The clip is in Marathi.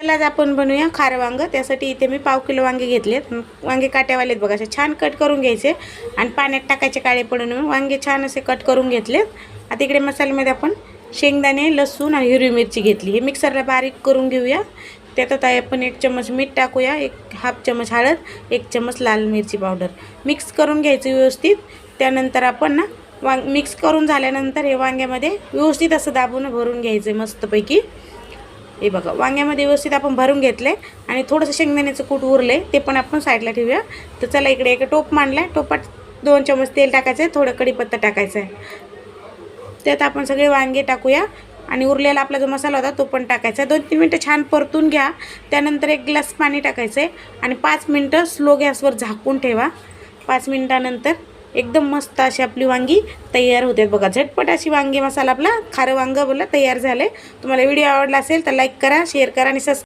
आज आपण बनवूया खारं वांगं. त्यासाठी इथे मी 1/2 किलो वांगे घेतलेत. वांगे काट्यावाले आहेत बघा, असे छान कट करून घ्यायचे आणि पाण्यात टाकायचे काळे पडून. वांगे छान असे कट करून घेतलेत. आता इकडे मसाल्यामध्ये आपण शेंगदाणे, लसूण आणि हिरवी मिरची घेतली. हे मिक्सरला बारीक करून घेऊया. त्यात आपण 1 चमच मीठ टाकूया, 1/2 चमच हळद, 1 चमच लाल मिरची पावडर. मिक्स करून घ्यायचं व्यवस्थित. त्यानंतर आपण ना मिक्स करून झाल्यानंतर हे वांग्यामध्ये व्यवस्थित असं दाबून भरून घ्यायचं आहे मस्तपैकी. हे बघा, वांग्यामध्ये व्यवस्थित आपण भरून घेतले आणि थोडंसं शेंगदाण्याचं कूट उरले ते पण आपण साईडला ठेवूया. तर चला, इकडे एक टोप मांडला आहे. टोपात 2 चमच तेल टाकायचं आहे, थोडं कढीपत्ता टाकायचा आहे. त्यात आपण सगळे वांगे टाकूया आणि उरलेला आपला जो मसाला होता तो पण टाकायचा. 2-3 मिनटं छान परतून घ्या. त्यानंतर 1 ग्लास पाणी टाकायचं आहे आणि 5 मिनटं स्लो गॅसवर झाकून ठेवा. 5 मिनटानंतर एकदम मस्त अशी आपली वांगी तयार होते बघा. झटपट अशी वांगी मसाला आपला खारं वांगं बोला तयार झाले. तुम्हाला व्हिडिओ आवडला असेल तर लाईक करा, शेअर करा आणि सबस्क्राईब